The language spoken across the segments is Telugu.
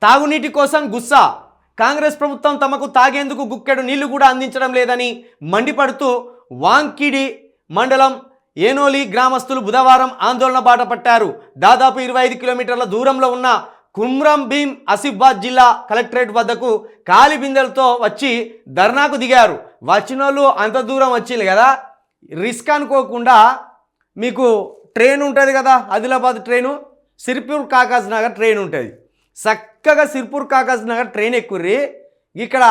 తాగునీటి కోసం గుస్సా. కాంగ్రెస్ ప్రభుత్వం తమకు తాగేందుకు గుక్కెడు నీళ్లు కూడా అందించడం లేదని మండిపడుతూ వాంకిడి మండలం ఏనోలి గ్రామస్తులు బుధవారం ఆందోళన బాట పట్టారు. దాదాపు 25 కిలోమీటర్ల దూరంలో ఉన్న కుమ్రం భీం ఆసిఫాబాద్ జిల్లా కలెక్టరేట్ వద్దకు ఖాళీ బిందెలతో వచ్చి ధర్నాకు దిగారు. వచ్చినోళ్ళు అంత దూరం వచ్చింది కదా, రిస్క్ అనుకోకుండా మీకు ట్రైన్ ఉంటుంది కదా, ఆదిలాబాద్ ట్రైను, సిర్పూర్ కాకాజ్ నగర్ ట్రైన్ ఉంటుంది. చక్కగా సిర్పూర్ కాకాజ్ నగర్ ట్రైన్ ఎక్కుర్రి, ఇక్కడ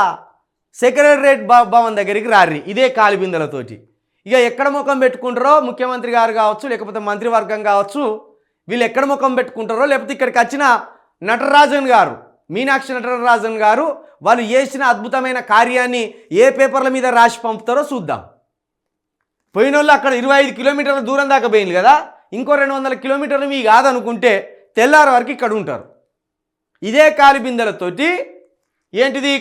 సెక్రటరేట్ భవన్ దగ్గరికి రారి ఇదే ఖాళీ బిందెలతోటి. ఇక ఎక్కడ ముఖం పెట్టుకుంటారో ముఖ్యమంత్రి గారు కావచ్చు, లేకపోతే మంత్రివర్గం కావచ్చు, వీళ్ళు ఎక్కడ ముఖం పెట్టుకుంటారో, లేకపోతే ఇక్కడికి వచ్చిన నటరాజన్ గారు, మీనాక్షి నటరాజన్ గారు, వాళ్ళు చేసిన అద్భుతమైన కార్యాన్ని ఏ పేపర్ల మీద రాసి పంపుతారో చూద్దాం. పోయిన వాళ్ళు అక్కడ 25 కిలోమీటర్ల దూరం దాకా పోయింది కదా, ఇంకో 200 కిలోమీటర్లు మీ కాదనుకుంటే తెల్లారి వరకు ఇక్కడ ఉంటారు. ఇదే ఖాళీ బిందెలతోటి ఏంటిది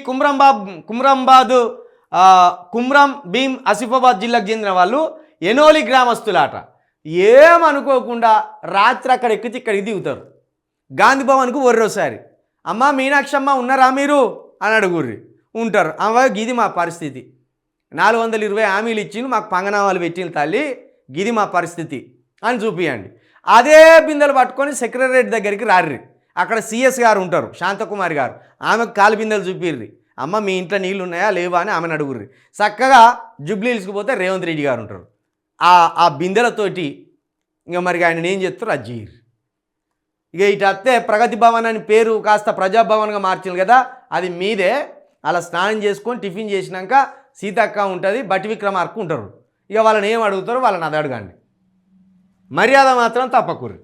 కుమ్రం భీం ఆసిఫాబాద్ జిల్లాకు చెందిన వాళ్ళు ఎనోలి గ్రామస్తులాట. ఏమనుకోకుండా రాత్రి అక్కడ ఎక్కితే ఇక్కడికి దిగుతారు. గాంధీ భవన్కు ఒర్రోసారి, అమ్మ మీనాక్షమ్మ ఉన్నారా మీరు అని అడుగుర్రి. ఉంటారు. అమ్మ గిది మా పరిస్థితి, 420 హామీలు ఇచ్చి మాకు పంగనామాలు పెట్టిన తల్లి, గిది మా పరిస్థితి అని చూపియండి. అదే బిందెలు పట్టుకొని సెక్రటరేట్ దగ్గరికి రార్రి. అక్కడ సిఎస్ గారు ఉంటారు, శాంతకుమారి గారు, ఆమెకు కాలు బిందెలు చూపిర్రి. అమ్మ మీ ఇంట్లో నీళ్ళు ఉన్నాయా లేవా అని ఆమెను అడుగుర్రి. చక్కగా జుబ్లీ హిల్స్కి పోతే రేవంత్ రెడ్డి గారు ఉంటారు. ఆ బిందెలతోటి ఇంకా మరి ఆయన ఏం చేస్తారు అది చేయరు. ఇక ఇటు వస్తే ప్రగతి భవన్ అని పేరు కాస్త ప్రజాభవన్గా మార్చింది కదా, అది మీదే. అలా స్నానం చేసుకొని టిఫిన్ చేసినాక సీతక్క ఉంటుంది, బట్టి విక్రమార్క ఉంటారు. ఇక వాళ్ళని ఏం అడుగుతారో వాళ్ళని అది అడగండి, మర్యాద మాత్రం తప్పకూరు.